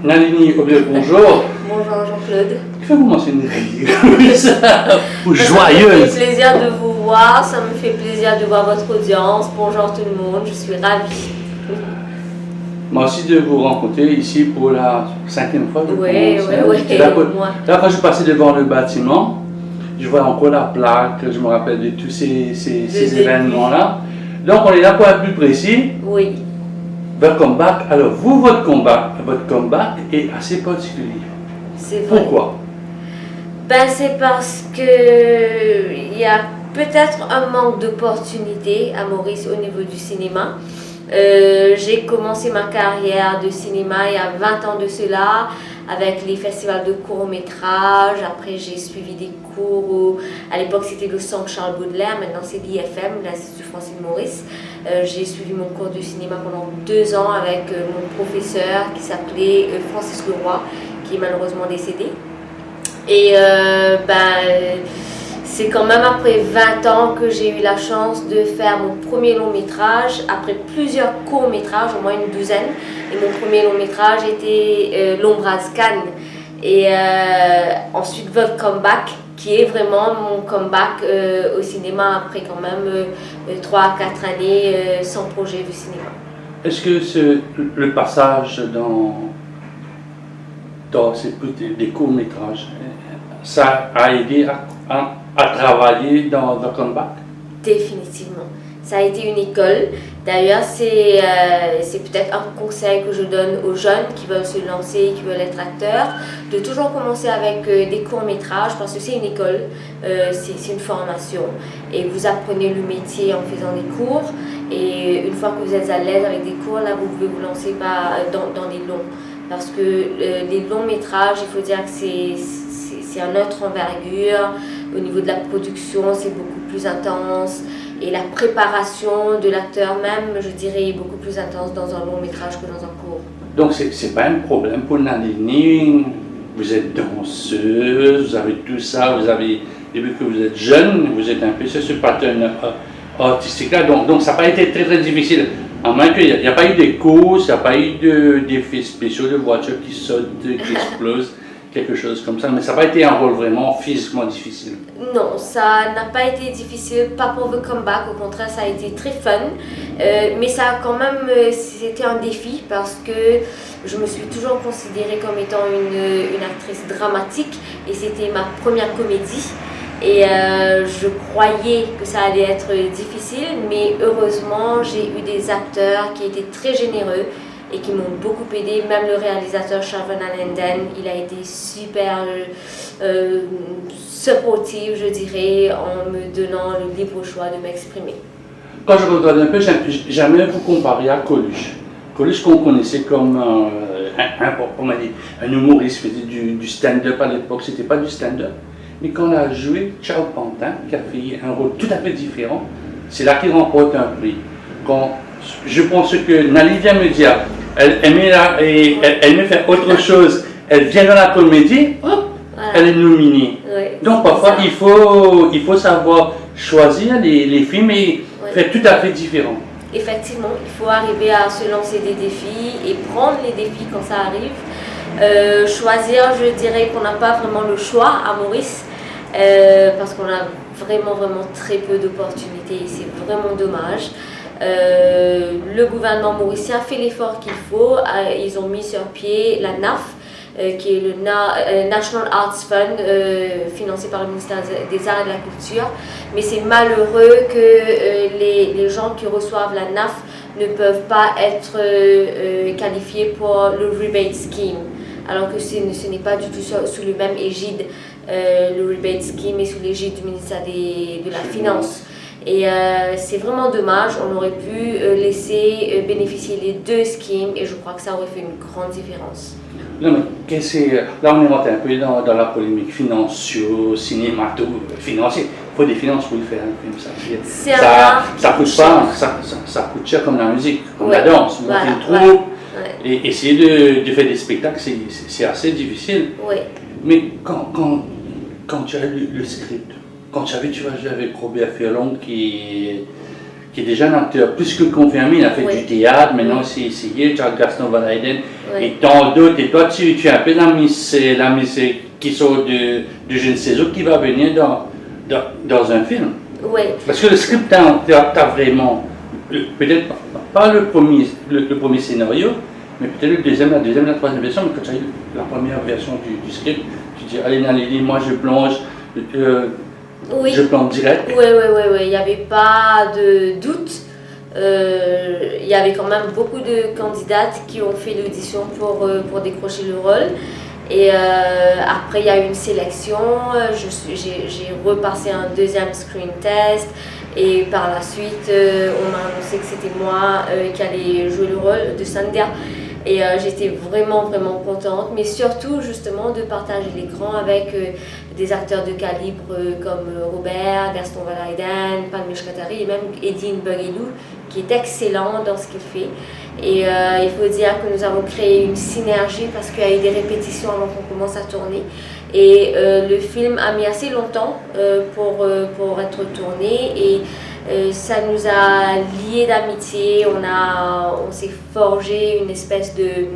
Nalini, bonjour. Bonjour Jean-Claude. Fais-moi mentionner ou joyeuse. Ça me fait plaisir de vous voir, ça me fait plaisir de voir votre audience. Bonjour tout le monde, je suis ravie. Moi aussi de vous rencontrer ici pour la 5e fois. Oui, Là, quand je passais devant le bâtiment, je vois encore la plaque, je me rappelle de tous ces événements-là. Donc on est là pour être plus précis. Oui. Welcome back. Alors vous, votre comeback est assez particulier. C'est vrai. Pourquoi? C'est parce que il y a peut-être un manque d'opportunités à Maurice au niveau du cinéma. J'ai commencé ma carrière de cinéma il y a 20 ans de cela, avec les festivals de court-métrage. Après, j'ai suivi des cours, à l'époque c'était le Centre Charles Baudelaire, maintenant c'est l'IFM, l'Institut Francis Maurice. J'ai suivi mon cours de cinéma pendant 2 ans avec mon professeur qui s'appelait Francis Leroy, qui est malheureusement décédé. Et c'est quand même après 20 ans que j'ai eu la chance de faire mon premier long métrage, après plusieurs courts métrages, au moins une douzaine. Et mon premier long métrage était L'Ombraz Cannes. Et ensuite Welcome Back, qui est vraiment mon comeback au cinéma après quand même 3 à 4 années sans projet de cinéma. Est-ce que le passage dans des courts-métrages, ça a aidé à travailler dans le comeback? Définitivement. Ça a été une école. D'ailleurs, c'est peut-être un conseil que je donne aux jeunes qui veulent se lancer, qui veulent être acteurs, de toujours commencer avec des courts-métrages parce que c'est une école, c'est une formation. Et vous apprenez le métier en faisant des cours. Et une fois que vous êtes à l'aise avec des cours, là, vous pouvez vous lancer dans des longs. Parce que les longs métrages, il faut dire que c'est un autre envergure. Au niveau de la production, c'est beaucoup plus intense. Et la préparation de l'acteur même, je dirais, est beaucoup plus intense dans un long métrage que dans un court. Donc, c'est pas un problème pour Nalini. Vous êtes danseuse, vous avez tout ça, depuis que vous êtes jeune, vous êtes un peu sur ce pattern artistique-là. Donc, ça n'a pas été très très difficile. En moins qu'il n'y a pas eu de courses, il n'y a pas eu d'effets spéciaux, de voitures qui sautent, qui explosent. Quelque chose comme ça, mais ça n'a pas été un rôle vraiment physiquement difficile. Non, ça n'a pas été difficile, pas pour le comeback, au contraire ça a été très fun, mais ça a quand même, c'était un défi parce que je me suis toujours considérée comme étant une actrice dramatique et c'était ma première comédie et je croyais que ça allait être difficile, mais heureusement j'ai eu des acteurs qui étaient très généreux et qui m'ont beaucoup aidé. Même le réalisateur Sharvan Alenden, il a été super supportif, je dirais, en me donnant le libre choix de m'exprimer. Quand je regarde un peu, jamais vous comparer à Coluche. Coluche qu'on connaissait comme un humoriste, faisait du stand-up à l'époque, c'était pas du stand-up. Mais quand on a joué Charles Pantin, qui a fait un rôle tout à fait différent, c'est là qu'il remporte un prix. Je pense que Nali vient me dire, elle aime faire autre chose, elle vient dans la comédie, hop, voilà. Elle est nominée. Oui, donc parfois il faut savoir choisir les films et faire tout à fait différent. Effectivement, il faut arriver à se lancer des défis et prendre les défis quand ça arrive. Choisir, je dirais qu'on n'a pas vraiment le choix à Maurice, parce qu'on a vraiment très peu d'opportunités et c'est vraiment dommage. Le gouvernement mauricien fait l'effort qu'il faut. Ils ont mis sur pied la NAF, qui est le National Arts Fund, financé par le ministère des Arts et de la Culture. Mais c'est malheureux que les gens qui reçoivent la NAF ne peuvent pas être qualifiés pour le rebate scheme, alors que ce n'est pas du tout sous le même égide. Le rebate scheme est sous l'égide du ministère de la Finance. Et c'est vraiment dommage, on aurait pu laisser bénéficier les deux schemes et je crois que ça aurait fait une grande différence. Non, mais là on est rentré un peu dans la polémique financière, financier. Il faut des finances pour le faire un film. Ça coûte pas, ça coûte cher comme la musique, comme la danse, monter une troupe. Et essayer de faire des spectacles, c'est assez difficile. Oui. Mais quand tu as lu le script, quand tu vois, avec Robert Furlong qui est déjà un acteur plus que confirmé, il a fait du théâtre, maintenant c'est essayé, tu as Gaston Van Eyden, Ouais. et tant d'autres. Et toi, tu es un peu la miss qui sort de je ne sais où, qui va venir dans un film. Ouais. Parce que le script, t'as vraiment, peut-être pas le premier scénario, mais peut-être la deuxième, la troisième version, mais quand tu as eu la première version du script, tu dis, allez Nalini, moi je plonge, Oui. je plonge direct. Oui, il n'y avait pas de doute. Il y avait quand même beaucoup de candidates qui ont fait l'audition pour décrocher le rôle. Et après, il y a eu une sélection. J'ai repassé un deuxième screen test. Et par la suite, on m'a annoncé que c'était moi qui allais jouer le rôle de Sandhya. Et j'étais vraiment, vraiment contente, mais surtout justement de partager l'écran avec des acteurs de calibre comme Robert, Gaston Valaiden, Palmich Katari et même Edine Baguilou, qui est excellent dans ce qu'il fait. Et il faut dire que nous avons créé une synergie parce qu'il y a eu des répétitions avant qu'on commence à tourner. Et le film a mis assez longtemps pour être tourné. Et ça nous a liés d'amitié, on s'est forgé une espèce de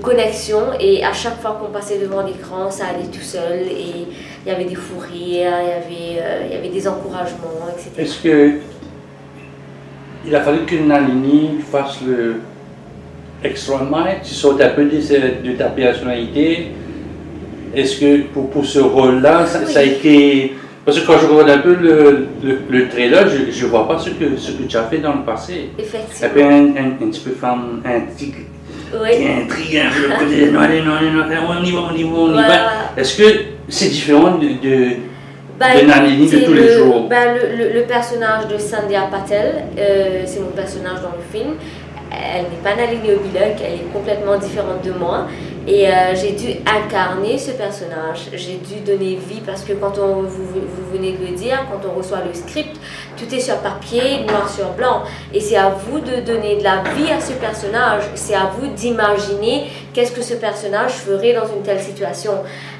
connexion et à chaque fois qu'on passait devant l'écran, ça allait tout seul et il y avait des fous rires, il y avait des encouragements, etc. Est-ce que il a fallu que Nalini fasse le extra mile, tu sautes un peu de ta personnalité? Est-ce que pour ce rôle-là, ça a été... Parce que quand je regarde un peu le trailer, je ne vois pas ce que tu as fait dans le passé. Effectivement. Un peu un petit peu femme intrigue, qui intrigue un peu le côté non, on y va. Est-ce que c'est différent de Nalini de tous les jours? Le personnage de Sandhya Patel, c'est mon personnage dans le film. Elle n'est pas Nalini Obilek, elle est complètement différente de moi. Et j'ai dû incarner ce personnage, j'ai dû donner vie parce que quand vous venez de le dire, quand on reçoit le script, tout est sur papier, noir sur blanc. Et c'est à vous de donner de la vie à ce personnage, c'est à vous d'imaginer qu'est-ce que ce personnage ferait dans une telle situation.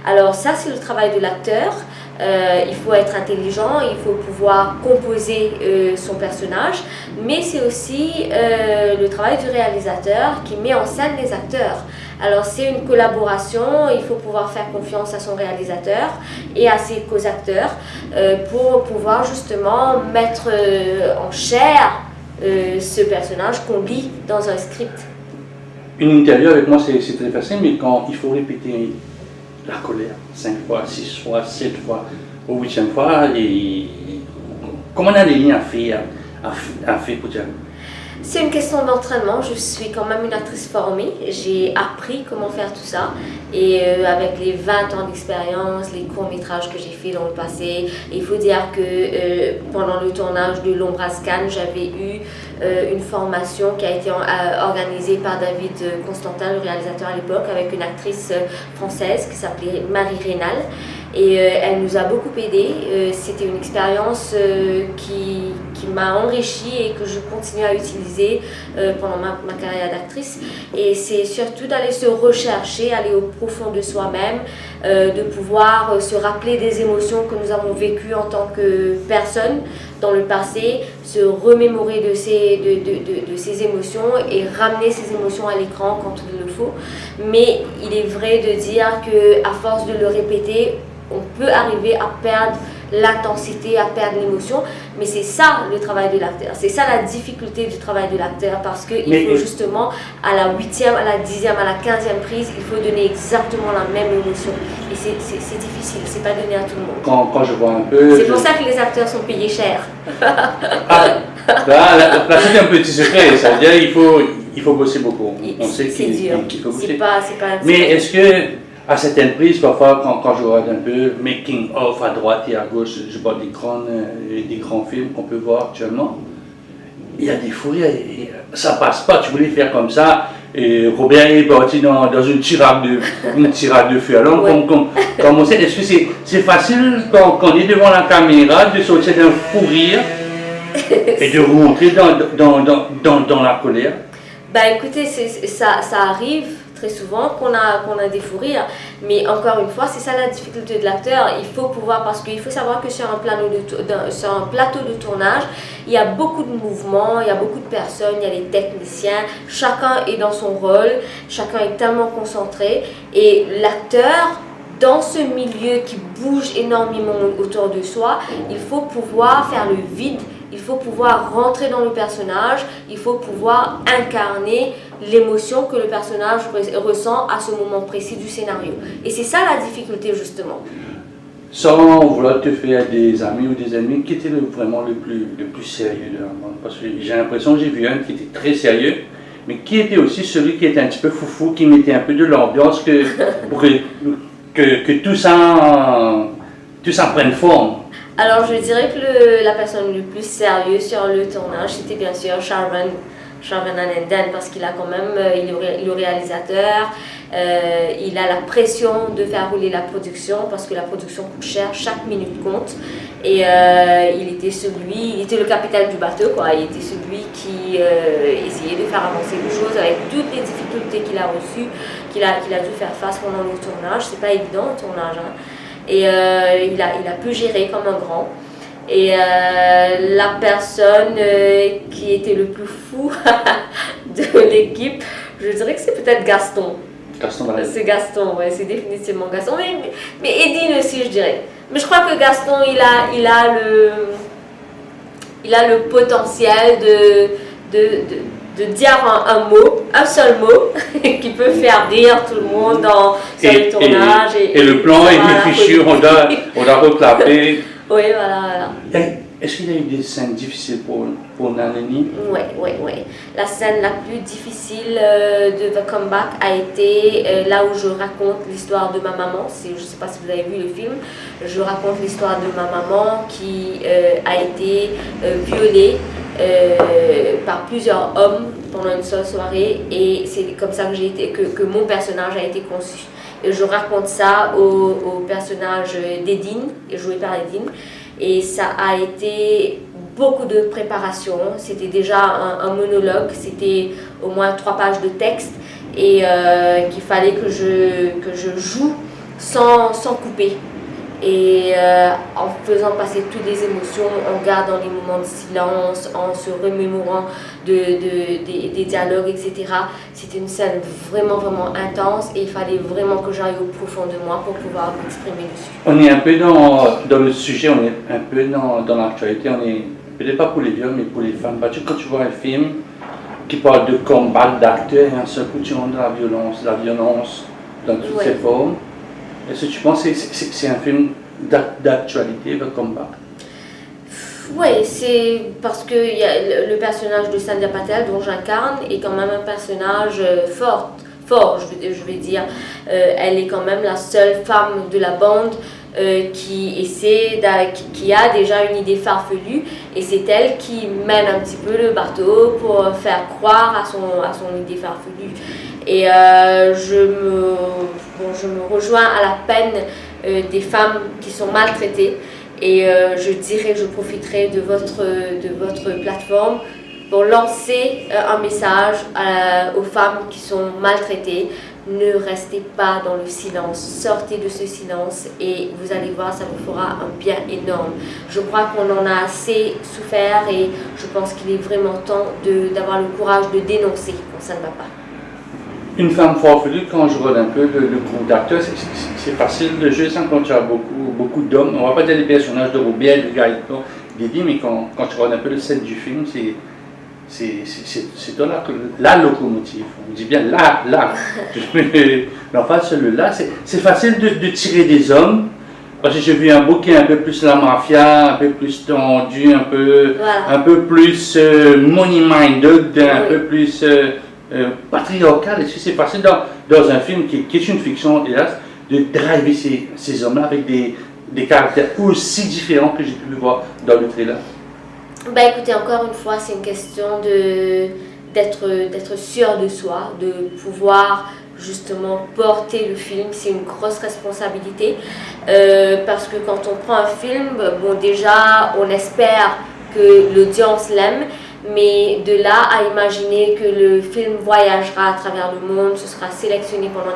Alors ça, c'est le travail de l'acteur. Il faut être intelligent, il faut pouvoir composer son personnage, mais c'est aussi le travail du réalisateur qui met en scène les acteurs. Alors c'est une collaboration, il faut pouvoir faire confiance à son réalisateur et à ses co-acteurs pour pouvoir justement mettre en chair ce personnage qu'on lit dans un script. Une interview avec moi c'est très facile, mais quand il faut répéter la colère 5 fois, 6 fois, 7 fois, au 8e fois, comment Nalini a fait pour dire? C'est une question d'entraînement. Je suis quand même une actrice formée. J'ai appris comment faire tout ça. Et avec les 20 ans d'expérience, les courts-métrages que j'ai fait dans le passé, il faut dire que pendant le tournage de L'Ombrascan, j'avais eu une formation qui a été organisée par David Constantin, le réalisateur à l'époque, avec une actrice française qui s'appelait Marie Rénal. Et elle nous a beaucoup aidés. C'était une expérience qui m'a enrichie et que je continue à utiliser pendant ma carrière d'actrice. Et c'est surtout d'aller se rechercher, aller au profond de soi-même, de pouvoir se rappeler des émotions que nous avons vécues en tant que personne dans le passé, se remémorer de ces émotions et ramener ces émotions à l'écran quand il le faut. Mais il est vrai de dire qu'à force de le répéter, on peut arriver à perdre l'intensité, à perdre l'émotion, mais c'est ça le travail de l'acteur, c'est ça la difficulté du travail de l'acteur, parce qu'il faut justement à la 8e, à la 10e, à la 15e prise, il faut donner exactement la même émotion, et c'est difficile, c'est pas donné à tout le monde. Quand je vois un peu... C'est pour ça que les acteurs sont payés cher. Là c'est un petit secret, ça veut dire qu'il faut bosser beaucoup, on sait qu'il faut bosser. Mais est-ce que à certaines prises, parfois, quand je regarde un peu making of à droite et à gauche, je vois des grands films qu'on peut voir actuellement, il y a des fous rires, ça passe pas, tu voulais faire comme ça, et Robert est parti dans une tirade de feu. Alors, comme on sait, est-ce que c'est facile quand on est devant la caméra de sortir d'un fou rire et de rentrer dans la colère? Bah écoutez, ça arrive très souvent qu'on a des fous rires. Mais encore une fois, c'est ça la difficulté de l'acteur. Il faut pouvoir, parce qu'il faut savoir que sur un plateau de tournage, il y a beaucoup de mouvements, il y a beaucoup de personnes, il y a les techniciens, chacun est dans son rôle, chacun est tellement concentré. Et l'acteur, dans ce milieu qui bouge énormément autour de soi, il faut pouvoir faire le vide, il faut pouvoir rentrer dans le personnage, il faut pouvoir incarner l'émotion que le personnage ressent à ce moment précis du scénario. Et c'est ça la difficulté justement. Sans vouloir te faire des amis ou des ennemis, qui était vraiment le plus sérieux de la bande? Parce que j'ai l'impression que j'ai vu un qui était très sérieux, mais qui était aussi celui qui était un petit peu foufou, qui mettait un peu de l'ambiance pour que tout ça prenne forme. Alors je dirais que la personne le plus sérieuse sur le tournage, c'était bien sûr Sharvan Anandan, parce qu'il a quand même, il est le réalisateur, il a la pression de faire rouler la production, parce que la production coûte cher, chaque minute compte. Et il était le capitaine du bateau, quoi. Il était celui qui essayait de faire avancer les choses avec toutes les difficultés qu'il a reçues, qu'il a dû faire face pendant le tournage. C'est pas évident le tournage, hein. Et il a pu gérer comme un grand. Et la personne qui était le plus fou de l'équipe, je dirais que c'est peut-être Gaston. C'est Gaston, ouais, c'est définitivement Gaston. Mais Edine aussi, je dirais. Mais je crois que Gaston, il a le potentiel de dire un mot, un seul mot, qui peut faire rire tout le monde sur le tournage. Et le plan est fichu, on doit reclaper. Oui, voilà. Est-ce qu'il y a eu des scènes difficiles pour Nalini? Oui. La scène la plus difficile de The Comeback a été là où je raconte l'histoire de ma maman. Je ne sais pas si vous avez vu le film. Je raconte l'histoire de ma maman qui a été violée par plusieurs hommes pendant une seule soirée. Et c'est comme ça que mon personnage a été conçu. Et je raconte ça au personnage d'Edine, joué par Edine. Et ça a été beaucoup de préparation. C'était déjà un monologue, c'était au moins 3 pages de texte et qu'il fallait que je joue sans couper. Et en faisant passer toutes les émotions, en gardant les moments de silence, en se remémorant des dialogues, etc. C'était une scène vraiment, vraiment intense et il fallait vraiment que j'aille au profond de moi pour pouvoir m'exprimer dessus. On est un peu dans le sujet, on est un peu dans l'actualité, on est peut-être pas pour les vieux, mais pour les femmes battues. Quand tu vois un film qui parle de combat, d'acteurs, et un seul coup tu rentres de la violence dans toutes ses formes, est-ce que tu penses que c'est un film d'actualité, le combat? Oui, c'est parce que le personnage de Sandhya Patel, dont j'incarne, est quand même un personnage fort, je vais dire. Elle est quand même la seule femme de la bande qui a déjà une idée farfelue, et c'est elle qui mène un petit peu le bateau pour faire croire à son idée farfelue. Et je me rejoins à la peine des femmes qui sont maltraitées, et je profiterai de votre plateforme pour lancer un message aux femmes qui sont maltraitées. Ne restez pas dans le silence, sortez de ce silence et vous allez voir, ça vous fera un bien énorme. Je crois qu'on en a assez souffert et je pense qu'il est vraiment temps d'avoir le courage de dénoncer quand ça ne va pas. Une femme farfelue, quand je regarde un peu le groupe d'acteurs, c'est facile de jouer sans quand tu as beaucoup d'hommes. On ne va pas dire les personnages de Robert, de Gaëtan, d'Eddie, mais quand tu regardes un peu le set du film, c'est la locomotive. On dit bien là. En fait, celui-là, c'est facile de tirer des hommes. Parce que j'ai vu un bout qui est un peu plus la mafia, un peu plus tendu, un peu plus money-minded, un peu plus patriarcal. Est-ce que c'est facile dans un film qui est une fiction, hélas, de driver ces hommes-là avec des caractères aussi différents que j'ai pu voir dans le trailer? Écoutez, encore une fois, c'est une question d'être sûr de soi, de pouvoir justement porter le film. C'est une grosse responsabilité parce que quand on prend un film, déjà on espère que l'audience l'aime, mais de là à imaginer que le film voyagera à travers le monde, ce sera sélectionné pendant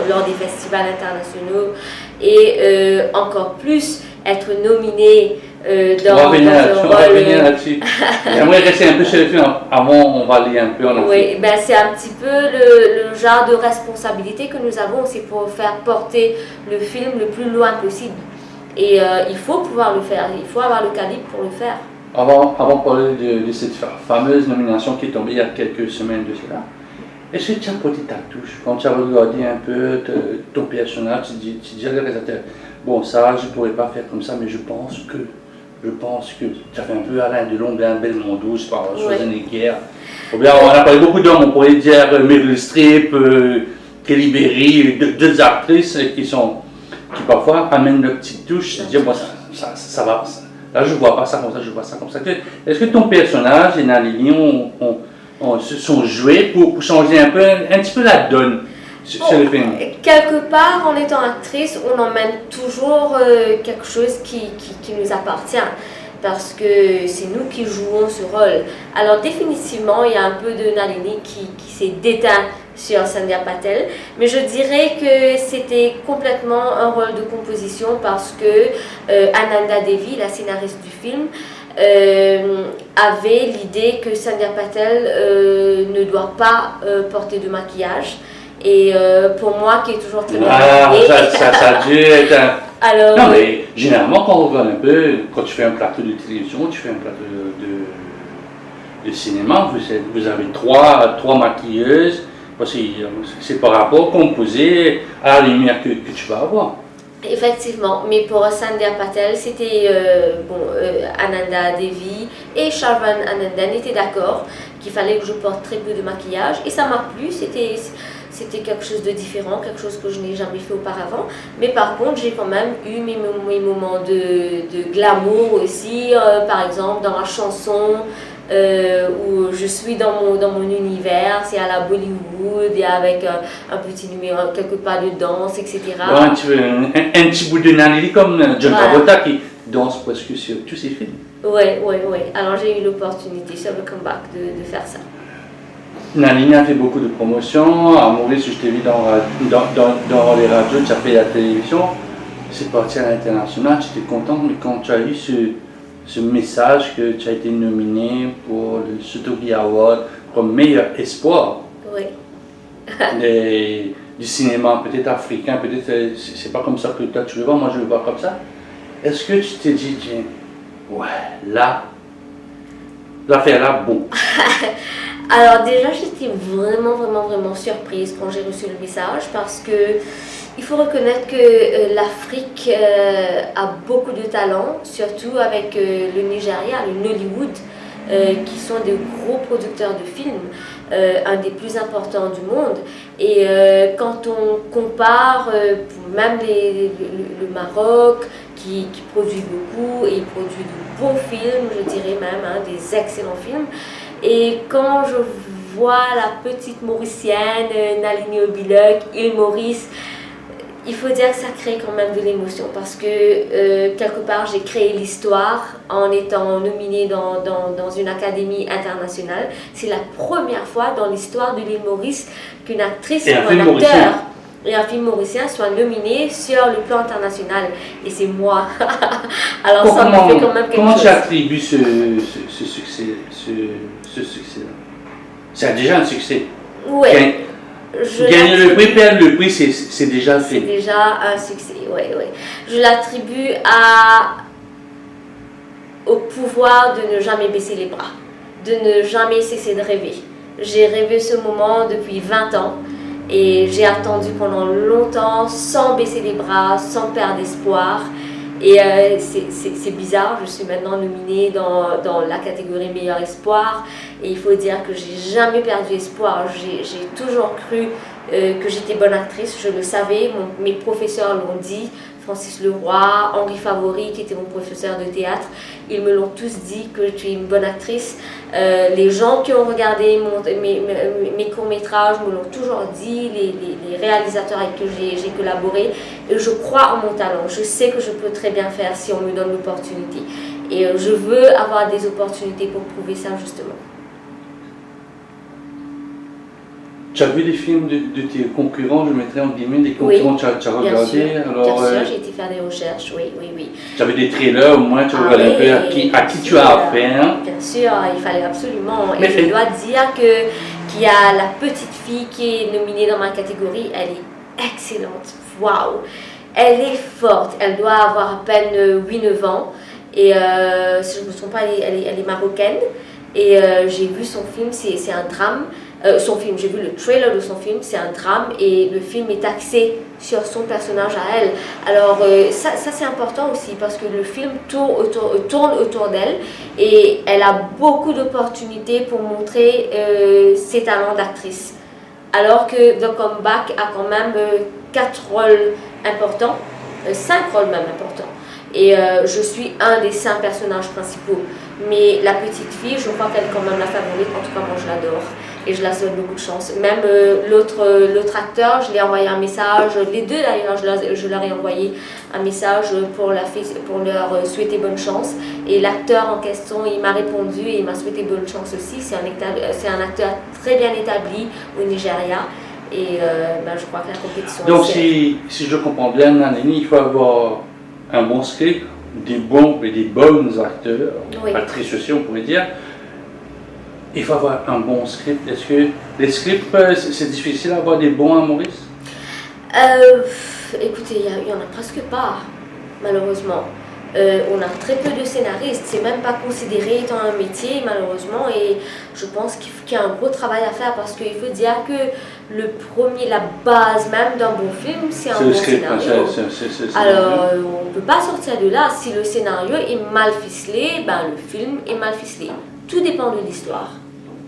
lors des festivals internationaux et encore plus être nominé On va dans venir un là-dessus, on va rôle. venir là-dessus. J'aimerais rester un peu sur le film avant, on va aller un peu en Oui, ben c'est un petit peu le genre de responsabilité que nous avons, c'est pour faire porter le film le plus loin possible. Et il faut pouvoir le faire, il faut avoir le calibre pour le faire. Avant de parler de cette fameuse nomination qui est tombée il y a quelques semaines de cela, est-ce que tu as porté ta touche quand tu as regardé un peu ton personnage, tu dis à le réalisateur, bon ça je ne pourrais pas faire comme ça, mais je pense que tu as fait un peu Alain Delon, Belmondo, je sais pas, Schwarzenegger. Ou bien on a parlé beaucoup d'hommes, on pourrait dire Meryl Streep, Kelly Berry, deux actrices qui parfois amènent leur petite touche, se dire bon ça va. Là, je ne vois pas ça comme ça, je vois ça comme ça. Est-ce que ton personnage et Nalini se sont joués pour changer un petit peu la donne sur le film? Quelque part, en étant actrice, on emmène toujours quelque chose qui nous appartient. Parce que c'est nous qui jouons ce rôle. Alors définitivement, il y a un peu de Nalini qui s'est déteint sur Sandhya Patel, mais je dirais que c'était complètement un rôle de composition parce que Ananda Devi, la scénariste du film, avait l'idée que Sandhya Patel ne doit pas porter de maquillage. Et pour moi, qui est toujours très bien maquillée, ça a dû être un... Alors, non, mais généralement, quand on regarde un peu, quand tu fais un plateau de télévision, tu fais un plateau de cinéma, vous avez trois maquilleuses, parce que c'est par rapport composé à la lumière que tu vas avoir. Effectivement, mais pour Sandhya Patel, c'était Ananda Devi et Sharvan Anandan étaient d'accord qu'il fallait que je porte très peu de maquillage et ça m'a plu, c'était quelque chose de différent, quelque chose que je n'ai jamais fait auparavant. Mais par contre, j'ai quand même eu mes moments de glamour aussi, par exemple dans la chanson où je suis dans mon univers, c'est à la Bollywood et avec un petit numéro, quelques pas de danse, etc. Ouais, un petit bout de Nalini comme John Travolta qui danse presque sur tous ses films. Oui. Alors j'ai eu l'opportunité sur le comeback de faire ça. Nalini a fait beaucoup de promotions. À Maurice, je t'ai vu dans les radios, tu as fait la télévision. C'est parti à l'international, tu étais contente, mais quand tu as eu ce message que tu as été nominé pour le Sutogi Award comme meilleur espoir du cinéma, peut-être africain, peut-être c'est pas comme ça que toi tu le vois, moi je le vois comme ça. Est-ce que tu t'es dit, tiens, ouais, là, l'affaire là, bon. Alors déjà, j'étais vraiment surprise quand j'ai reçu le message parce que il faut reconnaître que l'Afrique a beaucoup de talent, surtout avec le Nigeria, le Nollywood, qui sont des gros producteurs de films, un des plus importants du monde. Et quand on compare même le Maroc, qui produit beaucoup et produit de beaux films, je dirais même, des excellents films. Et quand je vois la petite Mauricienne, Nalini Obiluk, Île Maurice, il faut dire que ça crée quand même de l'émotion parce que quelque part j'ai créé l'histoire en étant nominée dans une académie internationale. C'est la première fois dans l'histoire de l'île Maurice qu'une actrice ou un acteur et un film mauricien soit nominé sur le plan international. Et c'est moi. Alors ça me fait quand même quelque chose. Comment tu attribues ce succès-là? C'est déjà un succès. Oui. Gagner le prix, perdre le prix, c'est déjà fait. C'est déjà un succès, oui. Je l'attribue au pouvoir de ne jamais baisser les bras, de ne jamais cesser de rêver. J'ai rêvé ce moment depuis 20 ans et j'ai attendu pendant longtemps sans baisser les bras, sans perdre espoir. Et c'est bizarre, je suis maintenant nominée dans la catégorie meilleur espoir et il faut dire que j'ai jamais perdu espoir, j'ai toujours cru que j'étais bonne actrice, je le savais, mes professeurs l'ont dit, Francis Leroy, Henri Favori qui était mon professeur de théâtre, ils me l'ont tous dit que tu es une bonne actrice. Les gens qui ont regardé mes courts-métrages me l'ont toujours dit, les réalisateurs avec qui j'ai collaboré. Et je crois en mon talent, je sais que je peux très bien faire si on me donne l'opportunité. Et je veux avoir des opportunités pour prouver ça justement. Tu as vu les films de tes concurrents, je mettrais en guillemets des concurrents, Oui, tu as regardé? Bien sûr, j'ai été faire des recherches, oui. Tu avais des trailers, au moins tu regardais un peu à qui tu as affaire. Bien sûr, il fallait absolument. Et je dois dire qu'il y a la petite fille qui est nominée dans ma catégorie, elle est excellente. Waouh! Elle est forte, elle doit avoir à peine 8-9 ans. Et si je ne me trompe pas, elle est marocaine. Et j'ai vu son film, c'est un drame. J'ai vu le trailer de son film, c'est un drame et le film est axé sur son personnage à elle. Alors ça c'est important aussi parce que le film tourne autour d'elle et elle a beaucoup d'opportunités pour montrer ses talents d'actrice. Alors que The Comeback a quand même 4 rôles importants, 5 rôles même importants. Et je suis un des 5 personnages principaux. Mais la petite fille, je crois qu'elle est quand même la favorite. En tout cas, moi, je l'adore. Et je la souhaite beaucoup de chance. Même l'autre acteur, je lui ai envoyé un message. Les deux, d'ailleurs, je leur ai envoyé un message pour leur souhaiter bonne chance. Et l'acteur en question, il m'a répondu et il m'a souhaité bonne chance aussi. C'est un acteur très bien établi au Nigeria. Et je crois que la compétition... Donc, si je comprends bien, Nalini, il faut avoir un bon script, des bons et des bonnes acteurs, actrices aussi on pourrait dire. Il faut avoir un bon script. Est-ce que les scripts, c'est difficile d'avoir des bons à Maurice? Écoutez, il n'y en a presque pas, malheureusement. On a très peu de scénaristes, c'est même pas considéré étant un métier malheureusement et je pense qu'il y a un gros travail à faire parce qu'il faut dire que la base même d'un bon film c'est un bon scénario. Alors on ne peut pas sortir de là, si le scénario est mal ficelé, le film est mal ficelé. Tout dépend de l'histoire.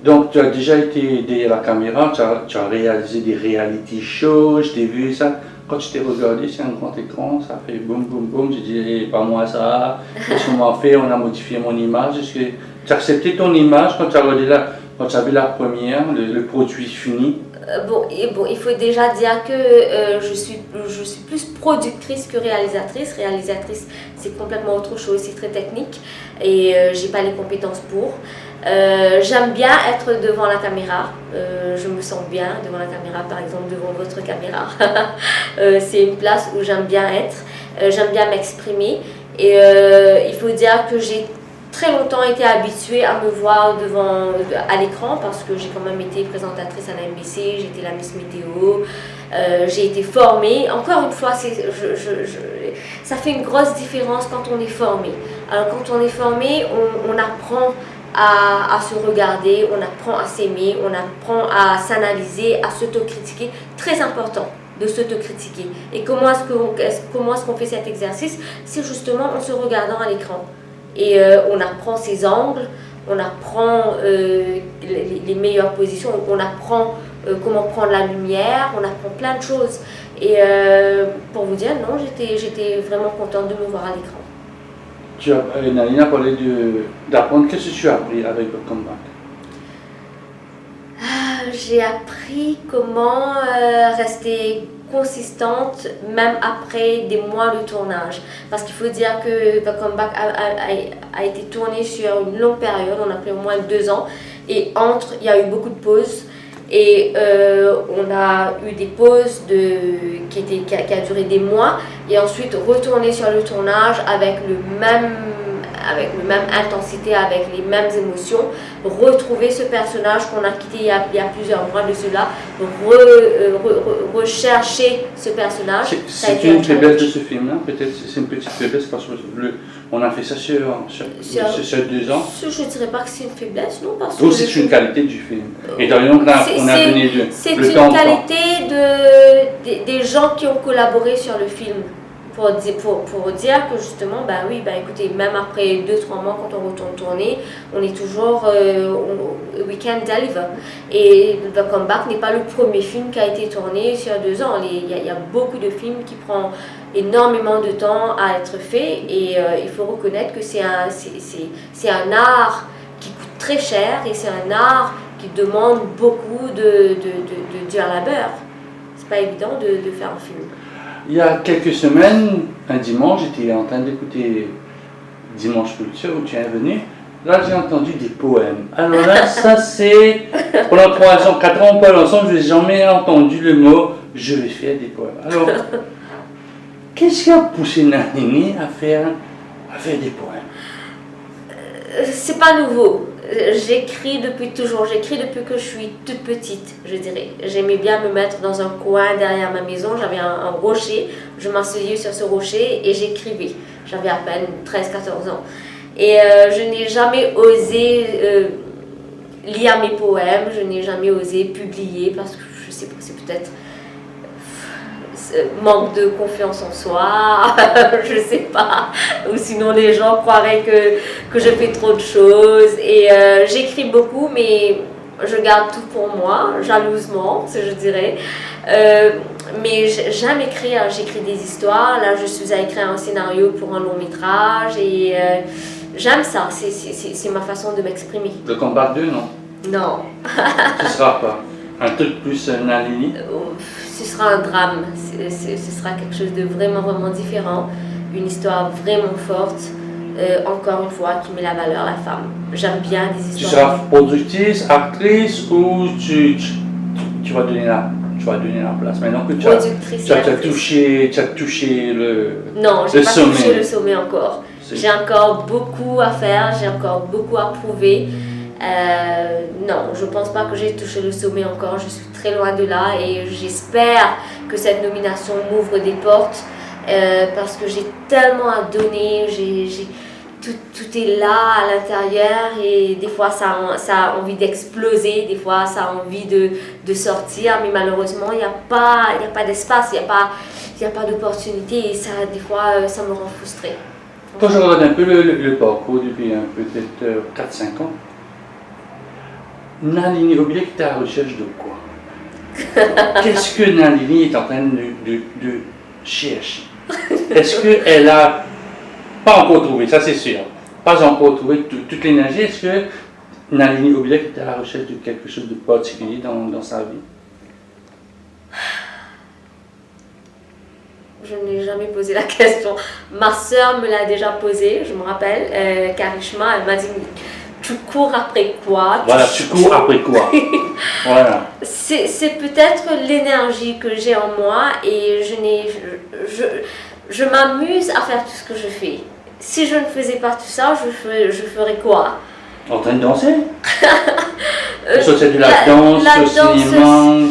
Donc tu as déjà été derrière la caméra, tu as réalisé des reality shows, je t'ai vu ça. Quand tu t'es regardé sur un grand écran, ça fait boum boum boum, j'ai dit pas moi ça, qu'est-ce qu'on m'a fait, on a modifié mon image. Est-ce que tu as accepté ton image quand tu as regardé quand tu as vu la première, le produit fini? Il faut déjà dire que je suis plus productrice que réalisatrice. Réalisatrice, c'est complètement autre chose, c'est très technique et j'ai pas les compétences pour. J'aime bien être devant la caméra, je me sens bien devant la caméra, par exemple devant votre caméra. C'est une place où j'aime bien être, j'aime bien m'exprimer et il faut dire que j'ai très longtemps été habituée à me voir à l'écran parce que j'ai quand même été présentatrice à la NBC, j'ai été la Miss Météo, j'ai été formée. Encore une fois, ça fait une grosse différence quand on est formé. Alors quand on est formé, on apprend à se regarder, on apprend à s'aimer, on apprend à s'analyser, à s'autocritiquer. Très important de s'autocritiquer. Et comment est-ce qu'on fait cet exercice? C'est justement en se regardant à l'écran. Et on apprend ses angles, on apprend les meilleures positions, on apprend comment prendre la lumière, on apprend plein de choses. Et pour vous dire, non, j'étais vraiment contente de me voir à l'écran. Nalini a parlé d'apprendre. Qu'est-ce que tu as appris avec le comeback? J'ai appris comment rester consistante même après des mois de tournage. Parce qu'il faut dire que The Comeback a été tourné sur une longue période, on a pris au moins 2 ans. Et il y a eu beaucoup de pauses. Et on a eu des pauses qui a duré des mois et ensuite retourner sur le tournage avec le même intensité, avec les mêmes émotions, retrouver ce personnage qu'on a quitté il y a plusieurs mois de cela, rechercher ce personnage. C'est une faiblesse de ce film-là, peut-être c'est une petite faiblesse parce qu'on a fait ça sur 2 ans. Je ne dirais pas que c'est une faiblesse, non. Donc c'est une qualité du film. Et on a donné le temps. C'est une qualité des gens qui ont collaboré sur le film. Pour dire que justement, écoutez, même après 2-3 mois quand on retourne tourner, on est toujours we can deliver. Et The Comeback n'est pas le premier film qui a été tourné sur 2 ans. Il y a beaucoup de films qui prennent énormément de temps à être fait et il faut reconnaître que c'est un art qui coûte très cher et c'est un art qui demande beaucoup de dur labeur. C'est pas évident de faire un film. Il y a quelques semaines, un dimanche, j'étais en train d'écouter Dimanche Culture où tu es venu. Là, j'ai entendu des poèmes. Alors là, ça c'est... Pendant 3 ans, 4 ans, on parle ensemble, je n'ai jamais entendu le mot « je vais faire des poèmes ». Alors, qu'est-ce qui a poussé Nanini à faire des poèmes? C'est pas nouveau. J'écris depuis toujours. J'écris depuis que je suis toute petite, je dirais. J'aimais bien me mettre dans un coin derrière ma maison. J'avais un rocher. Je m'asseyais sur ce rocher et j'écrivais. J'avais à peine 13-14 ans. Et je n'ai jamais osé lire mes poèmes. Je n'ai jamais osé publier parce que je sais pas, c'est peut-être manque de confiance en soi, je sais pas, ou sinon les gens croiraient que je fais trop de choses et j'écris beaucoup mais je garde tout pour moi, jalousement, je dirais, mais j'aime écrire, j'écris des histoires, là je suis à écrire un scénario pour un long métrage et j'aime ça, c'est ma façon de m'exprimer. Le combat 2, non? Non. Ce sera pas un truc plus Nanini? Ce sera un drame, ce sera quelque chose de vraiment, vraiment différent, une histoire vraiment forte, encore une fois, qui met la valeur à la femme. J'aime bien des histoires. Tu seras productrice, actrice ou tu vas donner la place? Maintenant que tu as touché le Non, je n'ai pas sommet. touché le sommet encore. J'ai encore beaucoup à faire, j'ai encore beaucoup à prouver. Non, je ne pense pas que j'ai touché le sommet encore, je suis très loin de là et j'espère que cette nomination m'ouvre des portes parce que j'ai tellement à donner, tout est là à l'intérieur et des fois ça a envie d'exploser, des fois ça a envie de sortir, mais malheureusement il n'y a pas d'espace, il n'y a pas d'opportunité et ça, des fois ça me rend frustrée. Quand je regarde un peu le parcours depuis peut-être 4-5 ans, Nanini Aubier est à la recherche de quoi? Qu'est-ce que Nanini est en train de chercher? Est-ce qu'elle a pas encore trouvé, ça c'est sûr, pas encore trouvé toute l'énergie? Est-ce que Nanini Aubier est à la recherche de quelque chose de particulier dans sa vie? Je n'ai jamais posé la question. Ma sœur me l'a déjà posée, je me rappelle, Karishma, elle m'a dit tu cours après quoi? Voilà, tu cours après quoi? Voilà. C'est peut-être l'énergie que j'ai en moi et je m'amuse à faire tout ce que je fais. Si je ne faisais pas tout ça, je ferais quoi? En train de danser? Soit c'est de la danse, le cinéma.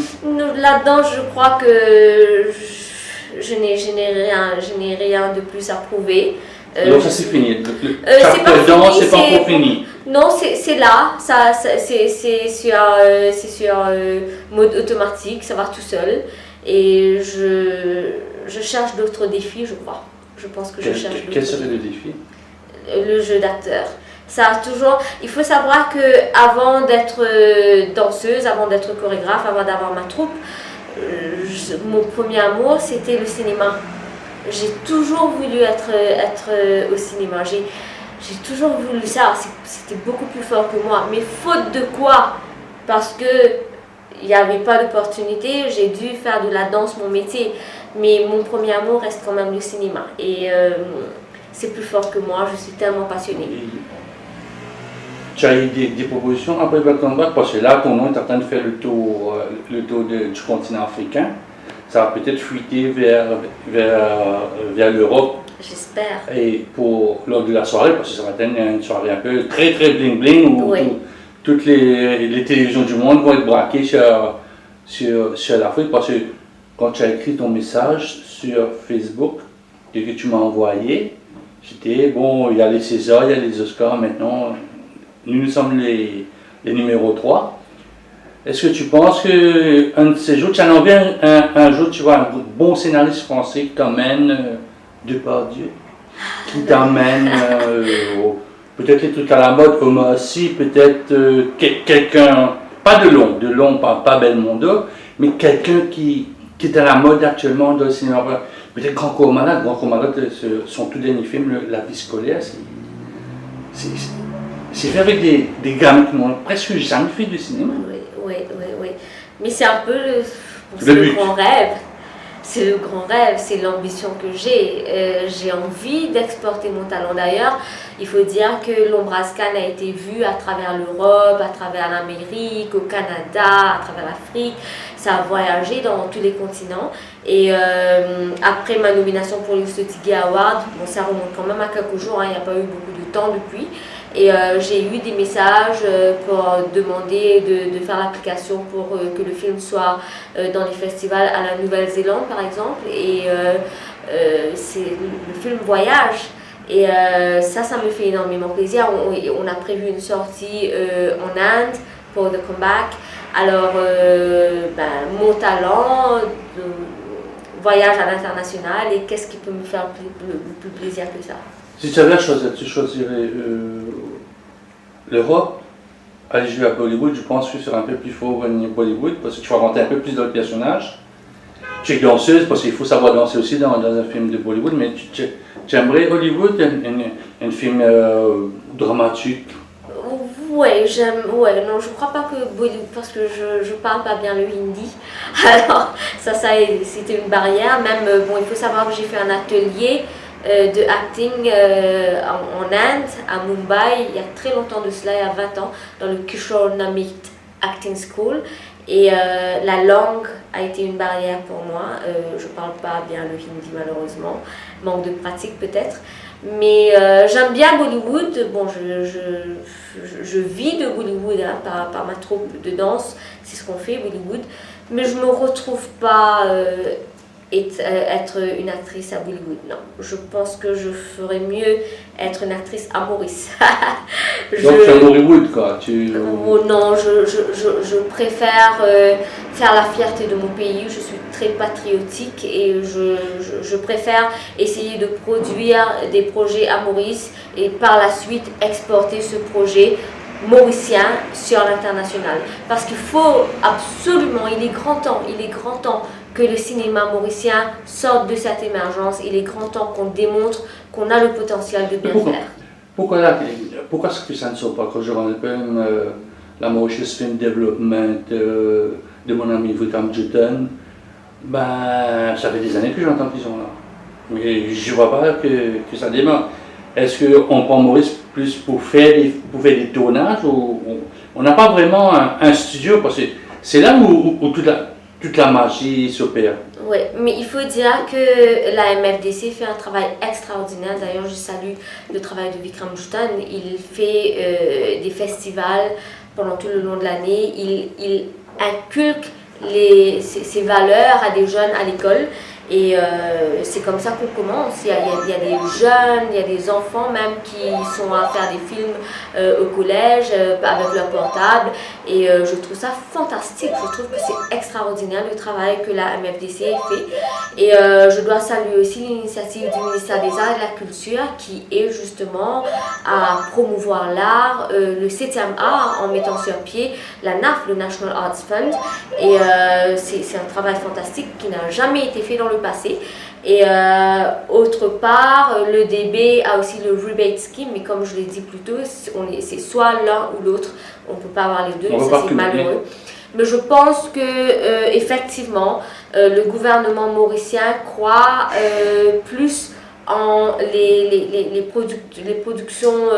La danse, je crois que je n'ai rien de plus à prouver. Donc ça c'est fini. C'est pas danse, fini, c'est pas encore fini. Non, c'est là, c'est sur mode automatique, ça va tout seul. Et je cherche d'autres défis, je crois. Je pense que je cherche d'autres défis. Quel serait le défi? Le jeu d'acteur. Il faut savoir que avant d'être danseuse, avant d'être chorégraphe, avant d'avoir ma troupe, mon premier amour c'était le cinéma. J'ai toujours voulu être au cinéma. J'ai toujours voulu ça. C'était beaucoup plus fort que moi. Mais faute de quoi? Parce que il n'y avait pas d'opportunité. J'ai dû faire de la danse mon métier. Mais mon premier amour reste quand même le cinéma. Et c'est plus fort que moi. Je suis tellement passionnée. Tu as eu des propositions après Black Combat? Parce que là, ton nom est en train de faire le tour du continent africain. Ça va peut-être fuiter vers l'Europe. J'espère. Et lors de la soirée, parce que ça va être une soirée un peu très très bling bling où toutes les télévisions du monde vont être braquées sur l'Afrique. Parce que quand tu as écrit ton message sur Facebook et que tu m'as envoyé, j'étais bon, il y a les Césars, il y a les Oscars maintenant, nous sommes les numéros 3. Est-ce que tu penses qu'un de ces jours, tu as envie un jour, tu vois, un bon scénariste français qui t'emmène Depardieu, qui t'emmène peut-être les trucs à la mode, Omar Sy, peut-être quelqu'un, pas de long, pas Belmondo, mais quelqu'un qui est à la mode actuellement dans le cinéma. Peut-être Grand Corps Malade, son tout dernier film, La vie scolaire, c'est fait avec des gamins qui n'ont presque jamais fait de cinéma. Oui. Mais c'est un peu le grand rêve. C'est le grand rêve, c'est l'ambition que j'ai. J'ai envie d'exporter mon talent d'ailleurs. Il faut dire que l'Ombrascan a été vu à travers l'Europe, à travers l'Amérique, au Canada, à travers l'Afrique. Ça a voyagé dans tous les continents. Et après ma nomination pour le Sotigui Award, bon, ça remonte quand même à quelques jours, hein, il n'y a pas eu beaucoup de temps depuis. Et j'ai eu des messages pour demander de faire l'application pour que le film soit dans les festivals à la Nouvelle-Zélande par exemple. Et le film voyage. Et ça me fait énormément plaisir. On a prévu une sortie en Inde pour The Comeback. Alors, mon talent voyage à l'international et qu'est-ce qui peut me faire plus plaisir que ça? Si tu avais à choisir, tu choisirais l'Europe, aller jouer à Bollywood. Je pense que tu seras un peu plus fort au Bollywood parce que tu vas rentrer un peu plus dans le personnage. Tu es danseuse parce qu'il faut savoir danser aussi dans un film de Bollywood, mais tu aimerais Hollywood, un film dramatique? Ouais, non, je crois pas que Bollywood, parce que je parle pas bien le hindi, alors c'était une barrière, même, bon, il faut savoir que j'ai fait un atelier de acting en Inde, à Mumbai, il y a très longtemps de cela, il y a 20 ans, dans le Kishore Namit Acting School, et la langue a été une barrière pour moi, je parle pas bien le hindi malheureusement, manque de pratique peut-être. Mais j'aime bien Bollywood, bon, je vis de Bollywood hein, par ma troupe de danse, c'est ce qu'on fait Bollywood, mais je ne me retrouve pas être une actrice à Bollywood, non. Je pense que je ferais mieux être une actrice à Maurice. Donc tu es à Bollywood quoi Oh, non, je préfère faire la fierté de mon pays, je suis très patriotique et je préfère essayer de produire des projets à Maurice et par la suite exporter ce projet mauricien sur l'international. Parce qu'il faut absolument, il est grand temps que le cinéma mauricien sorte de cette émergence, il est grand temps qu'on démontre qu'on a le potentiel de bien faire. Pourquoi est-ce que ça ne sort pas? Quand je rentre la Mauritius Film Development de mon ami Vikram Jutan, ben, ça fait des années que j'entends qu'ils sont là. Mais je ne vois pas que ça démarre. Est-ce qu'on prend Maurice plus pour faire des tournages ou on n'a pas vraiment un studio? Parce que c'est là où toute la magie s'opère. Oui, mais il faut dire que la MFDC fait un travail extraordinaire. D'ailleurs, je salue le travail de Vikram Jutan. Il fait des festivals pendant tout le long de l'année. Il inculque ses valeurs à des jeunes à l'école. Et c'est comme ça qu'on commence. Il y a des jeunes, il y a des enfants même qui sont à faire des films au collège avec leur portable. Et je trouve ça fantastique. Je trouve que c'est extraordinaire le travail que la MFDC fait. Et je dois saluer aussi l'initiative du ministère des Arts et de la Culture qui est justement à promouvoir l'art, le 7e art en mettant sur pied la NAF, le National Arts Fund. Et c'est un travail fantastique qui n'a jamais été fait dans le passé. Et autre part, le DB a aussi le rebate scheme, mais comme je l'ai dit plus tôt, c'est soit l'un ou l'autre, on ne peut pas avoir les deux, et ça c'est malheureux. Mais je pense que effectivement, le gouvernement mauricien croit plus en les productions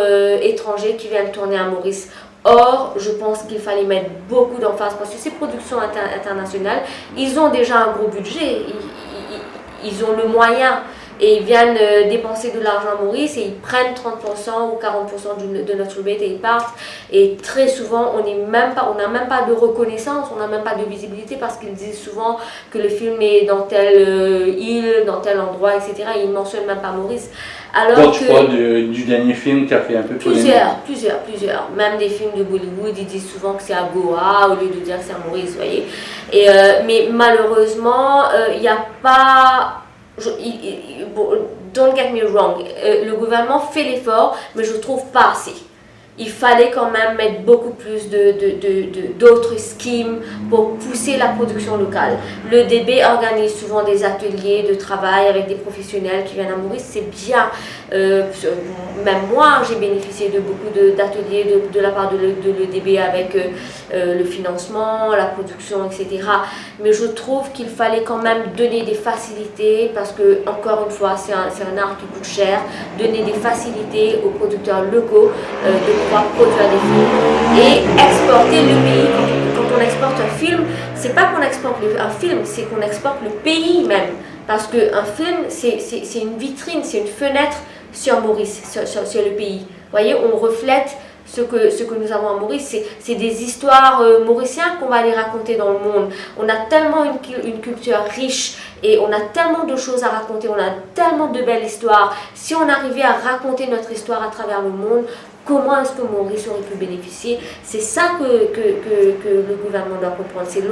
étrangères qui viennent tourner à Maurice. Or, je pense qu'il fallait mettre beaucoup d'emphase parce que ces productions internationales, ils ont déjà un gros budget. Ils ont le moyen et ils viennent dépenser de l'argent à Maurice et ils prennent 30% ou 40% de notre rebate et ils partent. Et très souvent, on n'a même pas de reconnaissance, on n'a même pas de visibilité parce qu'ils disent souvent que le film est dans telle île, dans tel endroit, etc. Et ils ne mentionnent même pas Maurice. Alors donc tu parles du dernier film qui a fait un peu plusieurs. Même des films de Bollywood, ils disent souvent que c'est à Goa au lieu de dire que c'est à Maurice, vous voyez. Et, mais malheureusement, il n'y a pas... don't get me wrong, le gouvernement fait l'effort, mais je ne trouve pas assez. il fallait quand même mettre beaucoup plus d'autres schemes pour pousser la production locale. Le DB organise souvent des ateliers de travail avec des professionnels qui viennent à Maurice, c'est bien. Même moi, j'ai bénéficié de beaucoup d'ateliers de la part de l'EDB avec le financement, la production, etc. Mais je trouve qu'il fallait quand même donner des facilités parce que, encore une fois, c'est un art qui coûte cher. Donner des facilités aux producteurs locaux de pouvoir produire des films et exporter le pays. Quand on exporte un film, c'est pas qu'on exporte un film, c'est qu'on exporte le pays même. Parce qu'un film, c'est une vitrine, c'est une fenêtre sur Maurice, sur le pays. Vous voyez, on reflète ce que nous avons à Maurice. C'est des histoires mauriciennes qu'on va aller raconter dans le monde. On a tellement une culture riche et on a tellement de choses à raconter, on a tellement de belles histoires. Si on arrivait à raconter notre histoire à travers le monde, comment est-ce que Maurice aurait pu bénéficier? C'est ça que le gouvernement doit comprendre. C'est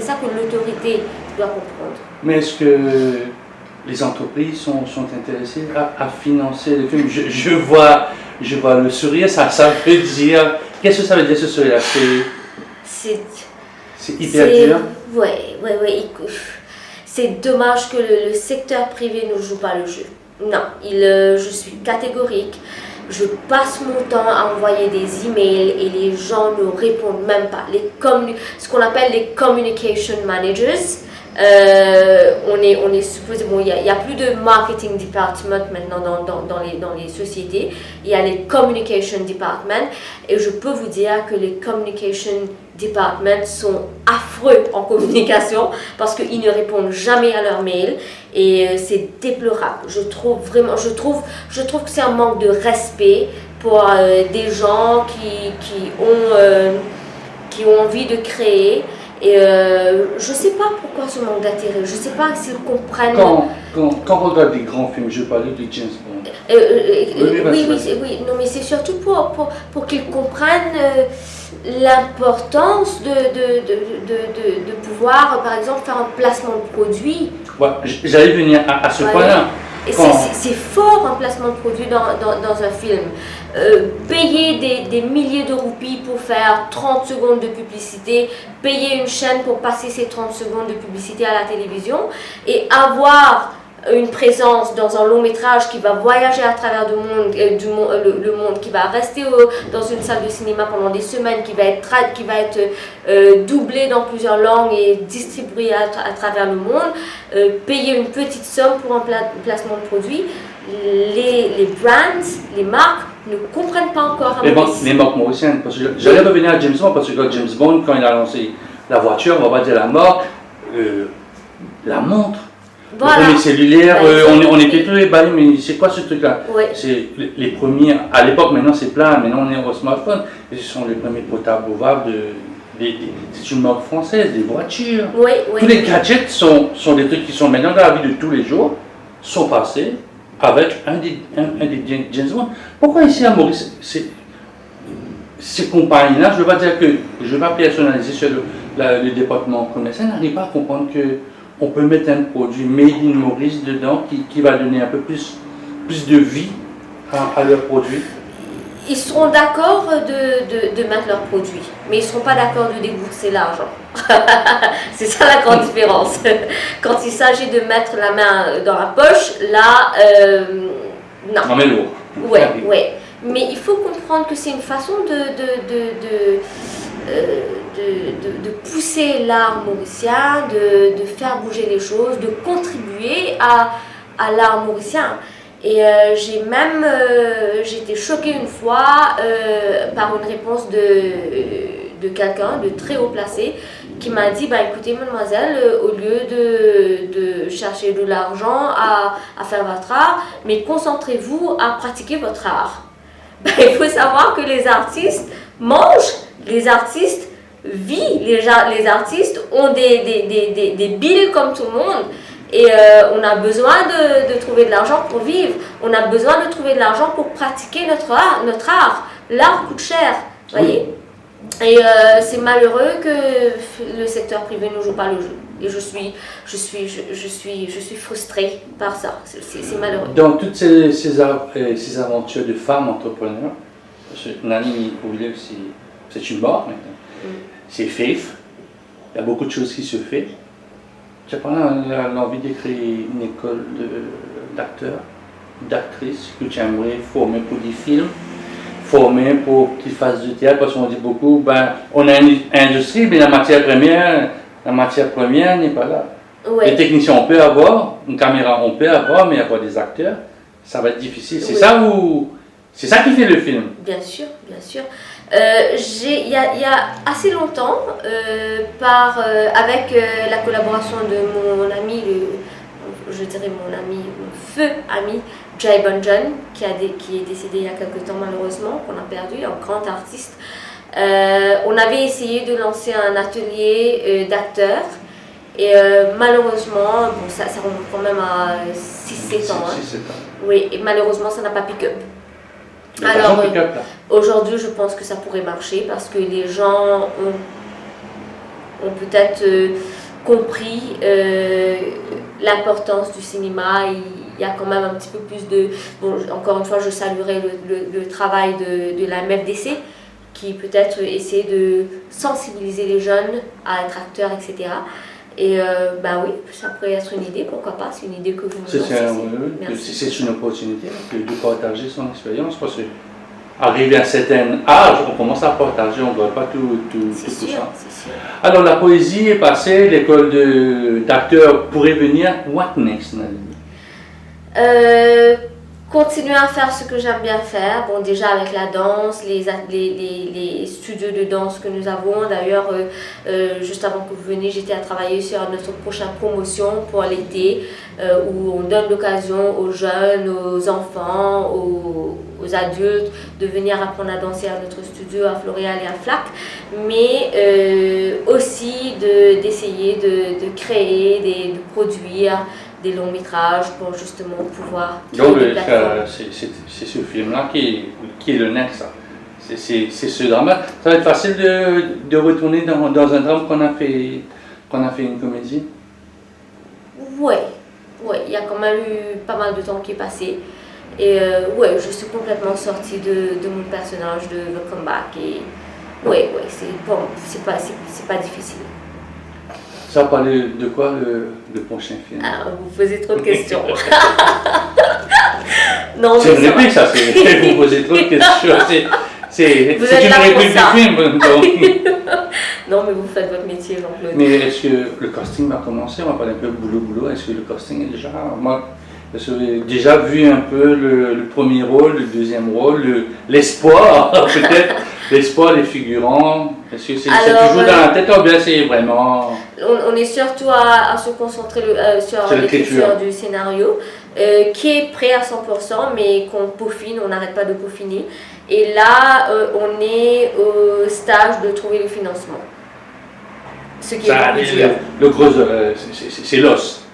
ça que l'autorité doit comprendre. Mais est-ce que les entreprises sont intéressées à financer les films? Je vois le sourire, ça veut dire... Qu'est-ce que ça veut dire ce sourire-là? C'est hyper dur. Oui. C'est dommage que le secteur privé ne joue pas le jeu. Non, je suis catégorique. Je passe mon temps à envoyer des emails et les gens ne répondent même pas. Ce qu'on appelle les communication managers. On est supposé, bon, il n'y a plus de marketing department maintenant dans les sociétés, il y a les communication department et je peux vous dire que les communication departments sont affreux en communication parce qu'ils ne répondent jamais à leurs mails et c'est déplorable. Je trouve que c'est un manque de respect pour des gens qui ont envie de créer. Et je ne sais pas pourquoi ce manque d'intérêt, je ne sais pas s'ils comprennent... Quand on regarde des grands films, je parlais de James Bond. Oui, non, mais c'est surtout pour qu'ils comprennent l'importance de pouvoir, par exemple, faire un placement de produit. Ouais, j'allais venir à ce point-là. C'est fort un placement de produit dans un film. Payer des milliers de roupies pour faire 30 secondes de publicité, payer une chaîne pour passer ces 30 secondes de publicité à la télévision et avoir une présence dans un long métrage qui va voyager à travers le monde, qui va rester dans une salle de cinéma pendant des semaines, qui va être doublé dans plusieurs langues et distribué à travers le monde, payer une petite somme pour un placement de produit. Les brands, les marques ne comprennent pas encore. Les marques mauriciennes, parce que j'allais revenir à James Bond, parce que James Bond, quand il a lancé la voiture, on va pas dire la marque, la montre. Voilà. Le premier cellulaire, on était tous ébahis, mais c'est quoi ce truc-là? C'est les premiers, à l'époque maintenant c'est plein, maintenant on est au smartphone, et ce sont les premiers potables ouvables c'est une marque française, des voitures. Tous les gadgets sont des trucs qui sont maintenant dans la vie de tous les jours, sont passés avec un des James Bond. Pourquoi ici à Maurice, ces compagnies-là, je ne veux pas dire que, je ne veux pas personnaliser sur le département commercial, n'arrive pas à comprendre que on peut mettre un produit made in Maurice dedans qui va donner un peu plus de vie à leur produit. Ils seront d'accord de mettre leurs produits, mais ils ne seront pas d'accord de débourser l'argent. C'est ça la grande différence. Quand il s'agit de mettre la main dans la poche, là, non. Non mais lourd. Ouais. Mais il faut comprendre que c'est une façon de pousser l'art mauricien, de faire bouger les choses, de contribuer à l'art mauricien. Et j'ai été choquée une fois par une réponse de quelqu'un de très haut placé qui m'a dit, écoutez mademoiselle, au lieu de chercher de l'argent à faire votre art, mais concentrez-vous à pratiquer votre art. Il faut savoir que les artistes mangent, les artistes vivent, les artistes ont des billes comme tout le monde. Et on a besoin de trouver de l'argent pour vivre. On a besoin de trouver de l'argent pour pratiquer notre art. L'art coûte cher, voyez. Et c'est malheureux que le secteur privé ne joue pas le jeu. Et je suis frustrée par ça. C'est malheureux. Dans toutes ces aventures de femmes entrepreneurs, Nani Williams, c'est une mort maintenant. C'est Faith. Il y a beaucoup de choses qui se font. Tu n'as pas l'envie d'écrire une école d'acteurs, d'actrices que tu aimerais former pour des films, former pour qu'ils fassent du théâtre, parce qu'on dit beaucoup, on a une industrie, mais la matière première n'est pas là. Ouais. Les techniciens, on peut avoir, une caméra, on peut avoir, mais avoir des acteurs, ça va être difficile. C'est c'est ça qui fait le film. Bien sûr, bien sûr. Il y a assez longtemps, avec la collaboration de mon ami, je dirais mon feu ami, Jai Bunjan, qui est décédé il y a quelques temps malheureusement, qu'on a perdu, un grand artiste. On avait essayé de lancer un atelier d'acteurs. Et malheureusement, ça remonte quand même à 6-7 ans. Hein. 6-7 ans. Oui, et malheureusement, ça n'a pas pick-up. Alors, aujourd'hui, je pense que ça pourrait marcher parce que les gens ont peut-être compris l'importance du cinéma. Il y a quand même un petit peu plus de... Bon, encore une fois, je saluerai le travail de la MFDC qui peut-être essaie de sensibiliser les jeunes à être acteurs, etc. Et oui, ça pourrait être une idée, pourquoi pas, c'est une idée que vous me lancez. C'est une opportunité de partager son expérience parce que arrivé à un certain âge, on commence à partager, on ne doit pas tout ça. C'est sûr. Alors la poésie est passée, l'école d'acteurs pourrait venir, what next, Nadine? Continuer à faire ce que j'aime bien faire. Bon, déjà avec la danse, les studios de danse que nous avons. D'ailleurs, juste avant que vous veniez, j'étais à travailler sur notre prochaine promotion pour l'été, où on donne l'occasion aux jeunes, aux enfants, aux adultes de venir apprendre à danser à notre studio à Floréal et à Flac, mais aussi d'essayer de créer, de produire des longs métrages pour justement pouvoir créer des plateformes. C'est ce film-là qui est le nerf, ça. C'est ce drame. Ça va être facile de retourner dans un drame qu'on a fait une comédie. Ouais, il y a quand même eu pas mal de temps qui est passé. Et je suis complètement sortie de mon personnage de The Comeback. Et c'est pas difficile. Ça va parler de quoi le prochain film? Vous posez trop de questions. Non, c'est une réplique, ça, vous posez trop de questions. C'est une réplique du film. Donc. Non, mais vous faites votre métier, Jean-Claude. Mais est-ce que le casting va commencer? On va parler un peu de boulot. Est-ce que le casting est déjà... Moi, j'ai déjà vu un peu le premier rôle, le deuxième rôle, l'espoir, peut-être. L'espoir, les figurants, est-ce que c'est toujours dans la tête ou bien c'est vraiment... On est surtout à se concentrer sur l'écriture du scénario, qui est prêt à 100%, mais qu'on peaufine, on n'arrête pas de peaufiner. Et là, on est au stage de trouver le financement. Ce qui est le plus dur. Le gros, c'est l'os.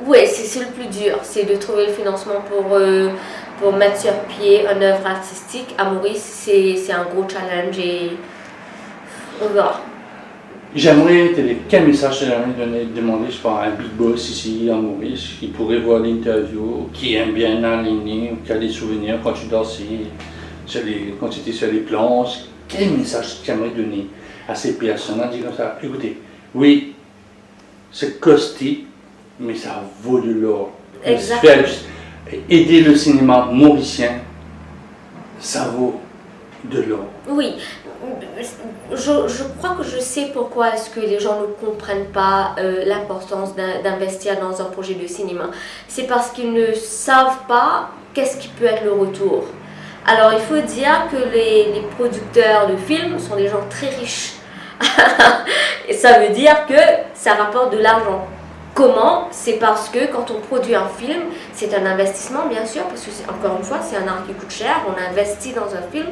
Oui, c'est le plus dur, c'est de trouver le financement pour mettre sur pied une œuvre artistique. À Maurice, c'est un gros challenge et on verra. J'aimerais, quel message j'aimerais demander, je pense, à un big boss ici à Maurice, qui pourrait voir l'interview, qui aime bien aligner, qui a des souvenirs quand tu dansais, quand tu étais sur les planches. Quel message tu aimerais donner à ces personnes? Dire comme ça, écoutez, oui, c'est costé, mais ça vaut de l'or. Exactement. Aider le cinéma mauricien, ça vaut de l'or. Oui, je crois que je sais pourquoi est-ce que les gens ne comprennent pas l'importance d'investir dans un projet de cinéma. C'est parce qu'ils ne savent pas qu'est-ce qui peut être le retour. Alors il faut dire que les producteurs de films sont des gens très riches. Et ça veut dire que ça rapporte de l'argent. Comment? C'est parce que quand on produit un film, c'est un investissement bien sûr, parce que encore une fois, c'est un art qui coûte cher, on investit dans un film.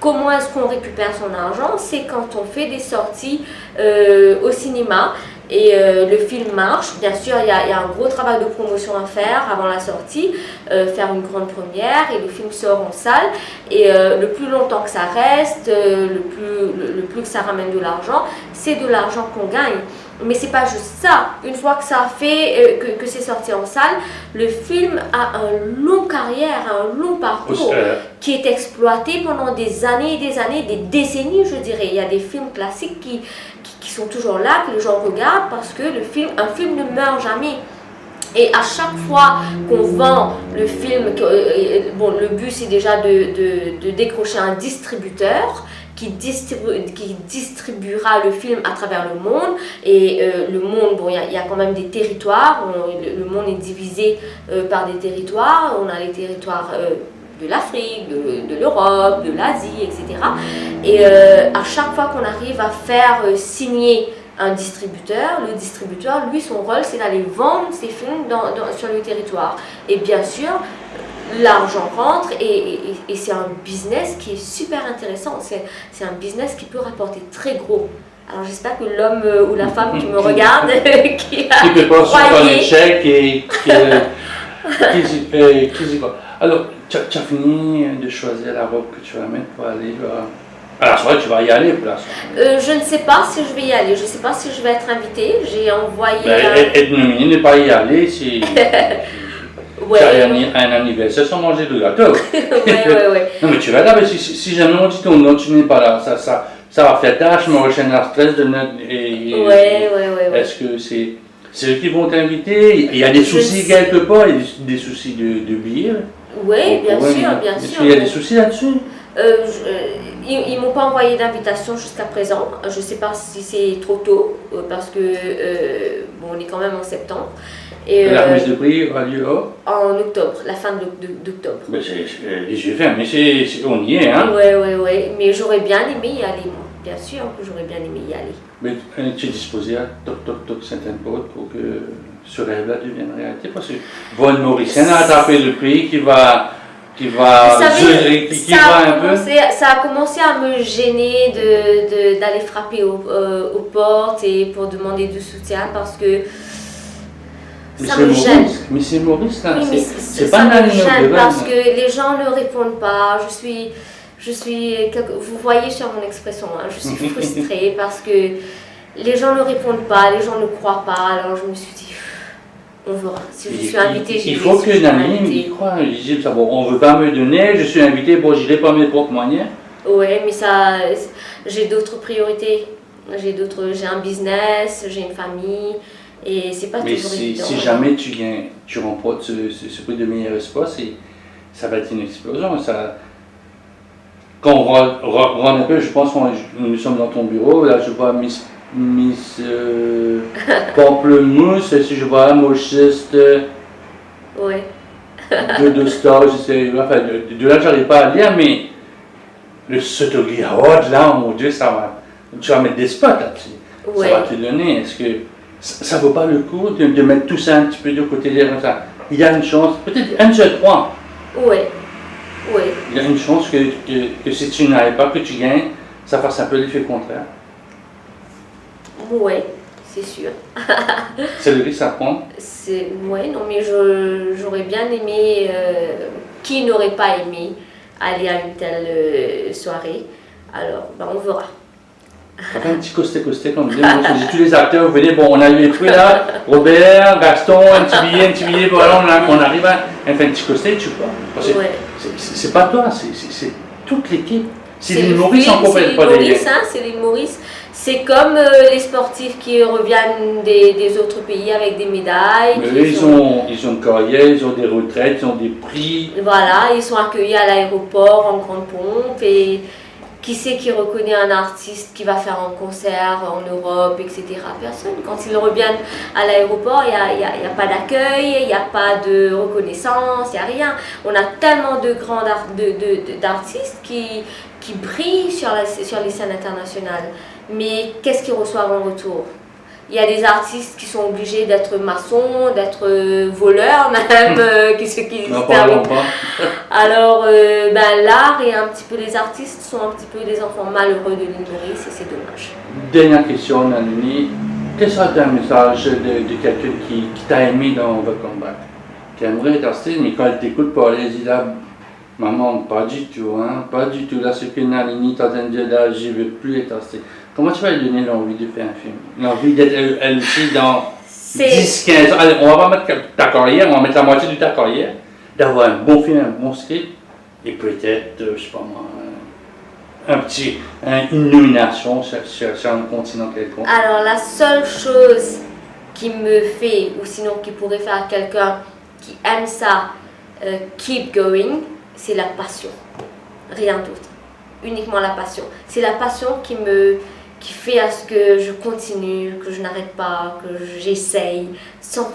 Comment est-ce qu'on récupère son argent? C'est quand on fait des sorties au cinéma et le film marche. Bien sûr, il y a un gros travail de promotion à faire avant la sortie, faire une grande première et le film sort en salle. Et le plus longtemps que ça reste, le plus que ça ramène de l'argent, c'est de l'argent qu'on gagne. Mais c'est pas juste ça. Une fois que ça a fait, que c'est sorti en salle, le film a un long carrière, un long parcours qui est exploité pendant des années, des décennies, je dirais. Il y a des films classiques qui sont toujours là, que les gens regardent parce que un film ne meurt jamais. Et à chaque fois qu'on vend le film, le but c'est déjà de décrocher un distributeur qui distribuera le film à travers le monde. Et le monde, il y a quand même des territoires. Le monde est divisé par des territoires. On a les territoires de l'Afrique, de l'Europe, de l'Asie, etc. Et à chaque fois qu'on arrive à faire signer un distributeur, le distributeur, lui, son rôle, c'est d'aller vendre ses films sur le territoire. Et bien sûr, l'argent rentre et c'est un business qui est super intéressant. C'est un business qui peut rapporter très gros. Alors j'espère que l'homme ou la femme qui me regarde, qui peut pas sur un échec et alors, tu as fini de choisir la robe que tu vas mettre pour aller à la soirée, tu vas y aller pour la soirée? Je ne sais pas si je vais y aller, je ne sais pas si je vais être invitée. J'ai envoyé. Être nominé, ne pas y aller, c'est. Ouais. Tu as un anniversaire sans manger de gâteau. ouais. Non, mais tu vas là, mais si jamais on dit ton nom, tu n'es pas là, ça va faire tâche, me rechaîne la stress de notre. Ouais. Est-ce que c'est eux qui vont t'inviter? Il y a des soucis quelque part, il y a des soucis de billets? Oui, bien sûr. Est-ce qu'il y a des soucis là-dessus? Ils ne m'ont pas envoyé d'invitation jusqu'à présent. Je ne sais pas si c'est trop tôt, parce que on est quand même en septembre. Et, la remise de prix aura lieu en octobre, la fin d'octobre. Mais les yeux fermés, on y est, hein? Oui. Mais j'aurais bien aimé y aller, moi. Bien sûr que j'aurais bien aimé y aller. Mais tu es disposé à toc certaines portes pour que ce rêve-là devienne réalité? Parce que Von Morrison a tapé le prix qui va ça a commencé à me gêner d'aller frapper aux portes et pour demander du soutien parce que ça me gêne. Mais c'est Maurice là, oui, c'est pas ça me gêne parce que les gens ne répondent pas. Vous voyez sur mon expression, hein, je suis frustrée parce que les gens ne répondent pas, les gens ne croient pas. Alors je me suis dit, on verra. Si je suis invitée, il faut que Nani y croit. Je dis, on ne veut pas me donner, je suis invitée, bon, je n'irai pas mes propres moyens. Oui, mais j'ai d'autres priorités. J'ai un business, j'ai une famille, et c'est pas toujours évident. Si jamais tu remportes ce prix de meilleur espoir, ça va être une explosion. Quand on rentre un peu, je pense que nous sommes dans ton bureau, là je vois Miss Pamplemousse, et si je vois Mochiste, de stage, de là j'arrive pas à lire, mais le Sotogi Award, là, mon Dieu, tu vas mettre des spots là-dessus. Ça va te donner. Est-ce que ça vaut pas le coup de mettre tout ça un petit peu de côté derrière ça? Il y a une chance, peut-être un seul point. Oui. Il y a une chance que si tu n'arrives pas, que tu gagnes, ça fasse un peu l'effet contraire. Oui, c'est sûr. C'est le risque à prendre? Oui, non, mais j'aurais bien aimé. Qui n'aurait pas aimé aller à une telle soirée? Alors, on verra. Ça fait un petit costé comme dit. Moi, je dis tous les acteurs, vous venez, bon, on a eu les prix là, Robert, Gaston, un petit billet, voilà, on arrive à un petit costé, tu vois. C'est pas toi, c'est toute l'équipe. C'est l'île Maurice en compagnie pas des. C'est l'île Maurice. C'est comme les sportifs qui reviennent des autres pays avec des médailles. Mais eux, ils ont une carrière, ils ont des retraites, ils ont des prix. Voilà, ils sont accueillis à l'aéroport en grande pompe. Et qui c'est qui reconnaît un artiste qui va faire un concert en Europe, etc. Personne. Quand ils reviennent à l'aéroport, il n'y a pas d'accueil, il n'y a pas de reconnaissance, il n'y a rien. On a tellement de grands d'artistes qui brillent sur les scènes internationales. Mais qu'est-ce qu'ils reçoivent en retour? Il y a des artistes qui sont obligés d'être maçons, d'être voleurs même, Non, parlons pas. Alors, l'art et un petit peu les artistes sont un petit peu des enfants malheureux de l'île Maurice et c'est dommage. Dernière question, Nalini. Quel sera un message de quelqu'un qui t'a aimé dans votre comeback? Qui aimerait être artiste, mais quand elle t'écoute parler, elle dit là, maman, pas du tout, hein, pas du tout. Là, ce que Nalini t'a dit là, je ne veux plus être artiste. Comment tu vas lui donner l'envie de faire un film? L'envie d'être elle aussi dans C'est 10-15 ans. Allez, on va pas mettre ta carrière, on va mettre la moitié de ta carrière, d'avoir un bon film, un bon script, et peut-être, je sais pas moi, une nomination sur un continent quelconque. Alors la seule chose qui me fait, ou sinon qui pourrait faire quelqu'un qui aime ça, keep going, c'est la passion. Rien d'autre. Uniquement la passion. C'est la passion qui fait à ce que je continue, que je n'arrête pas, que j'essaye sans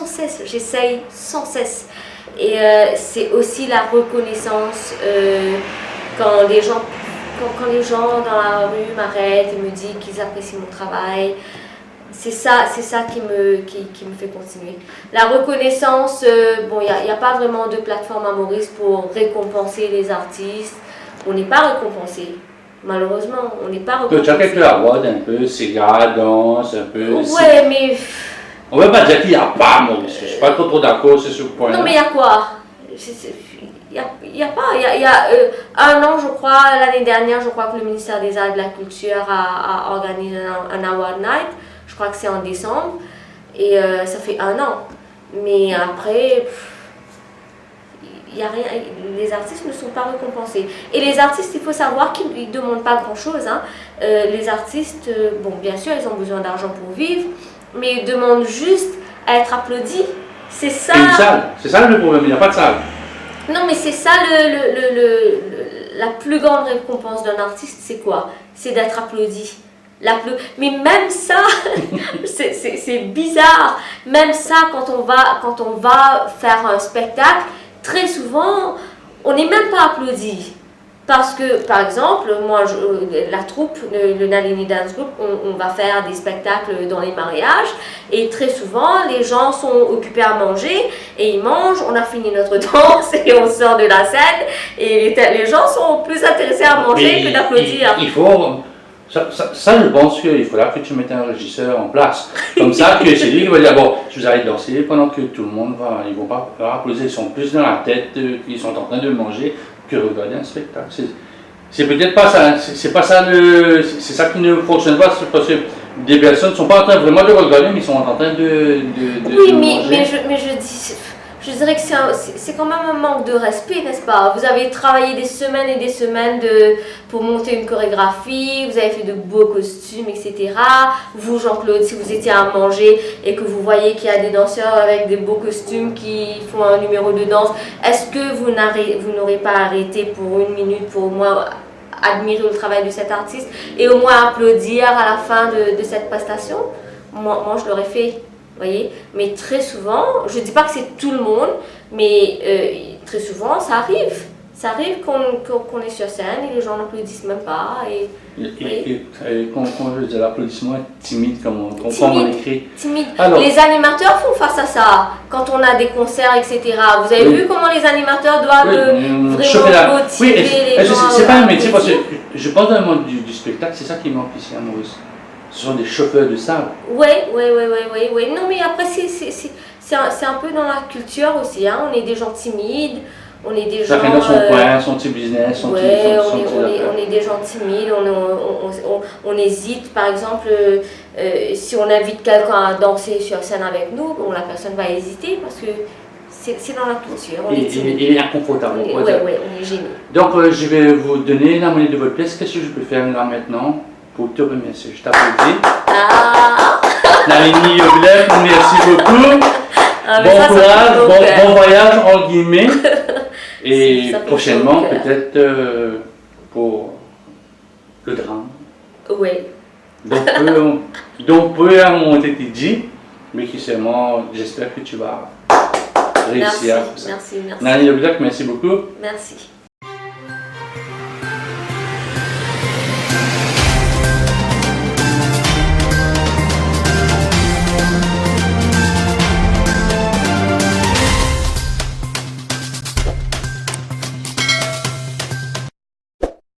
cesse. J'essaye sans cesse. Et c'est aussi la reconnaissance quand les gens dans la rue m'arrêtent et me disent qu'ils apprécient mon travail. C'est ça qui me fait continuer. La reconnaissance, bon, il n'y a pas vraiment de plateforme à Maurice pour récompenser les artistes. On n'est pas récompensé. Malheureusement, on n'est pas récompensé. Tu as quelques awards un peu, cigare, danse, un peu. Ouais, mais... On ne veut pas dire qu'il n'y a pas, Maurice. Je ne suis pas trop d'accord sur ce point-là. Non, mais il y a quoi? Il y a pas. Il y a 1 an, je crois, l'année dernière, je crois que le ministère des Arts et de la Culture a organisé un Award Night. Je crois que c'est en décembre. Et ça fait 1 an. Mais après... Il y a rien, les artistes ne sont pas récompensés. Et les artistes, il faut savoir qu'ils ne demandent pas grand-chose. Hein. Les artistes, bon, bien sûr, ils ont besoin d'argent pour vivre, mais ils demandent juste à être applaudis. C'est ça. Et une salle. C'est ça le problème, il n'y a pas de salle. Non, mais c'est ça la plus grande récompense d'un artiste, c'est quoi? C'est d'être applaudi. Mais même ça, c'est bizarre. Même ça, quand on va faire un spectacle, très souvent, on n'est même pas applaudi. Parce que, par exemple, moi, la troupe, le Nalini Dance Group, on va faire des spectacles dans les mariages. Et très souvent, les gens sont occupés à manger et ils mangent. On a fini notre danse et on sort de la scène. Et les gens sont plus intéressés à manger que d'applaudir. Il faut... Ça, je pense qu'il faudra que tu mettes un régisseur en place. Comme ça, que c'est lui qui va dire, bon, vous allez danser pendant que tout le monde va... Ils ne vont pas applaudir, ils sont plus dans la tête, ils sont en train de manger, que regarder un spectacle. C'est peut-être pas ça, c'est pas ça c'est ça qui ne fonctionne pas, parce que des personnes ne sont pas en train vraiment de regarder, mais ils sont en train de oui, manger. mais je dirais que c'est quand même un manque de respect, n'est-ce pas? Vous avez travaillé des semaines et des semaines pour monter une chorégraphie, vous avez fait de beaux costumes, etc. Vous, Jean-Claude, si vous étiez à manger et que vous voyez qu'il y a des danseurs avec des beaux costumes qui font un numéro de danse, est-ce que vous n'aurez pas arrêté pour 1 minute pour au moins admirer le travail de cet artiste et au moins applaudir à la fin de cette prestation? Moi, je l'aurais fait. Voyez, mais très souvent, je ne dis pas que c'est tout le monde, mais très souvent ça arrive. Ça arrive qu'on est sur scène et les gens n'applaudissent même pas. Et quand je dis l'applaudissement est timide, comme on écrit. Timide. Alors, les animateurs font face à ça quand on a des concerts, etc. Vous avez vu comment les animateurs doivent vraiment motiver les gens? C'est pas un métier, parce que je pense dans le monde du spectacle, c'est ça qui manque ici à Maurice. Ce sont des chauffeurs de salle. Oui. Non, mais après, c'est un peu dans la culture aussi. Hein. On est des gens timides, on est des gens... Chacun dans son coin, son petit business, son petit on est des gens timides, on hésite. Par exemple, si on invite quelqu'un à danser sur scène avec nous, bon, la personne va hésiter parce que c'est dans la culture. Il est inconfortable. Oui, on est gêné. Donc, je vais vous donner la monnaie de votre pièce. Qu'est-ce que je peux faire là maintenant pour te remercier? Je t'applaudis. Nalini Yoblef, merci beaucoup. Bon courage, bon voyage en guillemets. Et prochainement, peut-être pour le drame. Oui. Donc, peu à mon été dit, mais qui seulement, j'espère que tu vas réussir. Merci. Nalini Yoblef, merci beaucoup. Merci.